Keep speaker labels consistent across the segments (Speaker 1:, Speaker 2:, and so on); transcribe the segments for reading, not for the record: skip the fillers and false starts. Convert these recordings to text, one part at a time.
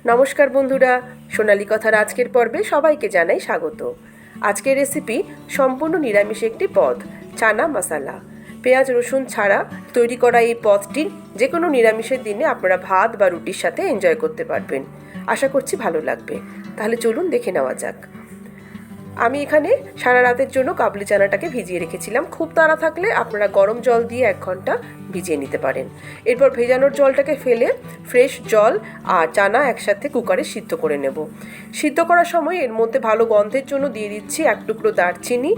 Speaker 1: নমস্কার বন্ধুরা, সোনালী কথার আজকের পর্বে সবাইকে জানাই স্বাগত। আজকের রেসিপি সম্পূর্ণ নিরামিষ একটি পদ, চানা মশলা। পেঁয়াজ রসুন ছাড়া তৈরি করা এই পদটি যে কোনো নিরামিষের দিনে আপনারা ভাত বা রুটির সাথে এনজয় করতে পারবেন। আশা করছি ভালো লাগবে। তাহলে চলুন দেখে নেওয়া যাক। আমি এখানে সারা রাতের জন্য কাবলি চানাটাকে ভিজিয়ে রেখেছিলাম। খুব তাড়া থাকলে আপনারা গরম জল দিয়ে 1 ঘন্টা ভিজিয়ে নিতে পারেন। এরপর ভেজানোর জলটাকে ফেলে ফ্রেশ জল আর চানা একসাথে কুকারে সিদ্ধ করে নেব। সিদ্ধ করার সময় এর মধ্যে ভালো গন্ধের জন্য দিয়ে দিচ্ছি 1 টুকরো দারচিনি,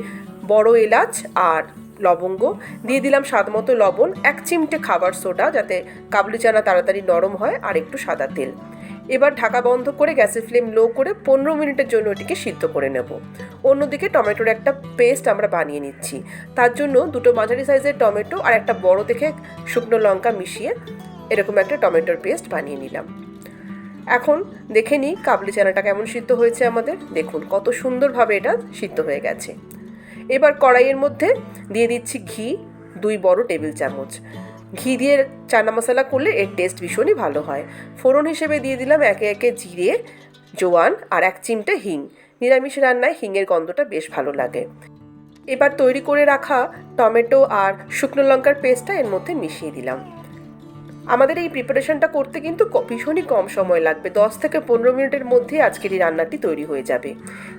Speaker 1: বড় এলাচ আর লবঙ্গ। দিয়ে দিলাম স্বাদ মতো লবণ, 1 চিমটে খাবার সোডা যাতে কাবলি চানা তাড়াতাড়ি নরম হয়, আর একটু সাদা তেল। এবার ঢাকা বন্ধ করে গ্যাসের ফ্লেম লো করে 15 মিনিটের জন্য এটিকে সিদ্ধ করে নেব। অন্যদিকে টমেটোর একটা পেস্ট আমরা বানিয়ে নিচ্ছি। তার জন্য 2টো মাঝারি সাইজের টমেটো আর একটা বড় দেখে শুকনো লঙ্কা মিশিয়ে এরকম একটা টমেটোর পেস্ট বানিয়ে নিলাম। এখন দেখে নিই কাবলি চানাটা কেমন সিদ্ধ হয়েছে আমাদের। দেখুন কত সুন্দরভাবে এটা সিদ্ধ হয়ে গেছে। এবার কড়াইয়ের মধ্যে দিয়ে দিচ্ছি ঘি, 2 বড় টেবিল চামচ। ঘি দিয়ে চানা মশলা করলে এর টেস্ট ভীষণই ভালো হয়। ফোড়ন হিসেবে দিয়ে দিলাম একে একে জিরে, জোয়ান আর 1 চিমটে হিং। নিরামিষ রান্নায় হিংয়ের গন্ধটা বেশ ভালো লাগে। এবার তৈরি করে রাখা টমেটো আর শুকনো লঙ্কার পেস্টটা এর মধ্যে মিশিয়ে দিলাম। আমাদের এই প্রিপারেশনটা করতে কিন্তু ভীষণই কম সময় লাগবে। 10 থেকে 15 মিনিটের মধ্যেই আজকের এই রান্নাটি তৈরি হয়ে যাবে।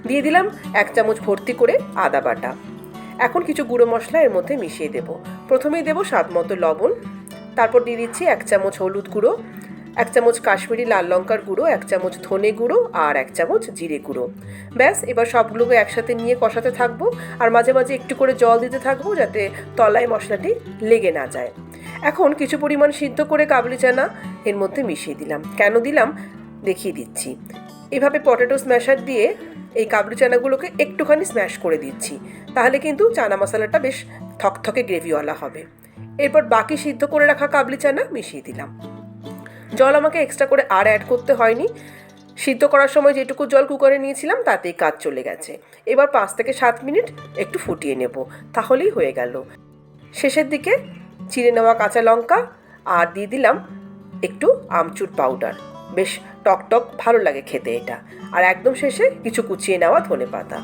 Speaker 1: দিয়ে দিলাম 1 চামচ ভর্তি করে আদা বাটা। এখন কিছু গুঁড়ো মশলা এর মধ্যে মিশিয়ে দেব। প্রথমেই দেব স্বাদ মতো লবণ, তারপর দিয়ে দিচ্ছি 1 চামচ হলুদ গুঁড়ো, 1 চামচ কাশ্মীরি লাল লঙ্কার গুঁড়ো, 1 চামচ ধনে গুঁড়ো আর 1 চামচ জিরে গুঁড়ো। ব্যাস, এবার সবগুলোকে একসাথে নিয়ে কষাতে থাকবো আর মাঝে মাঝে একটু করে জল দিতে থাকবো যাতে তলায় মশলাটি লেগে না যায়। এখন কিছু পরিমাণ সিদ্ধ করে কাবলি চানা এর মধ্যে মিশিয়ে দিলাম। কেন দিলাম দেখিয়ে দিচ্ছি। এভাবে পটেটো স্ম্যাশার দিয়ে এই কাবলি চানাগুলোকে একটুখানি স্ম্যাশ করে দিচ্ছি, তাহলে কিন্তু চানা মশলাটা বেশ থকথকে গ্রেভিওয়ালা হবে। এরপর বাকি সিদ্ধ করে রাখা কাবলি চানা মিশিয়ে দিলাম। জল আমাকে এক্সট্রা করে আর অ্যাড করতে হয়নি। সিদ্ধ করার সময় যেটুকু জল কুকারে নিয়েছিলাম তাতেই কাজ চলে গেছে। এবার 5 থেকে 7 মিনিট একটু ফুটিয়ে নেব, তাহলেই হয়ে গেল। শেষের দিকে চিড়ে নেওয়া কাঁচা লঙ্কা আর দিয়ে দিলাম একটু আমচুর পাউডার। বেশ টকটক ভালো লাগে খেতে এটা। আর একদম শেষে কিছু কুচিয়ে নেওয়া ধনেপাতা।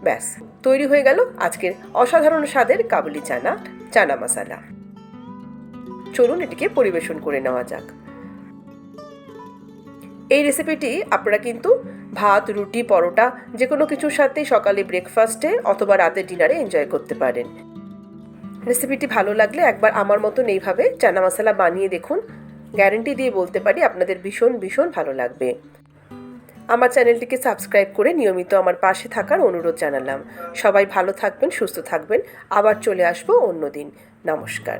Speaker 1: ব্যাস, তৈরি হয়ে গেল আজকের অসাধারণ স্বাদের কাবলি চানা মশলা। চলুন এটিকে পরিবেশন করে নেওয়া যাক। এই রেসিপিটি আপনারা কিন্তু ভাত, রুটি, পরোটা যে কোনো কিছুর সাথেই সকালে ব্রেকফাস্টে অথবা রাতের ডিনারে এনজয় করতে পারেন। রেসিপিটি ভালো লাগলে একবার আমার মতন এইভাবে চানা মশলা বানিয়ে দেখুন। গ্যারেন্টি দিয়ে বলতে পারি আপনাদের ভীষণ ভীষণ ভালো লাগবে। আমার চ্যানেলটিকে সাবস্ক্রাইব করে নিয়মিত আমার পাশে থাকার অনুরোধ জানালাম। সবাই ভালো থাকবেন, সুস্থ থাকবেন। আবার চলে আসবো অন্যদিন। নমস্কার।